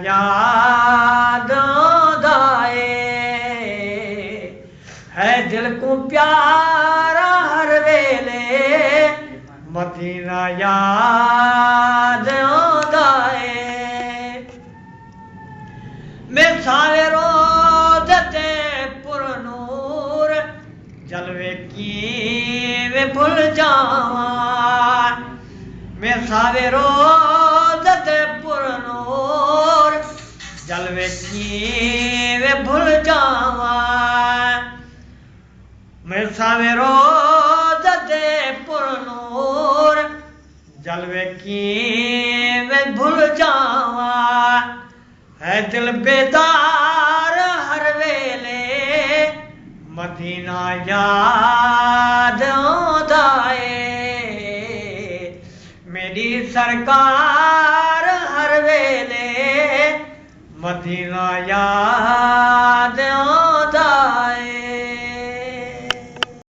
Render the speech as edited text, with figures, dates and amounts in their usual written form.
याद आए है दिल को प्यारा हर वेले मदीना याद आए मैं सावे रोज ते पुरनूर जलवे की वे भूल जावा मैं सावे रोज ते पुरनूर जलवे की वे भूल जावा मैं सावे रोज ते पुरनूर जलवे की वे भूल जावा है दिल बेदार हर वेले मदीना याद आए मेरी सरकार हर वेले मदीना याद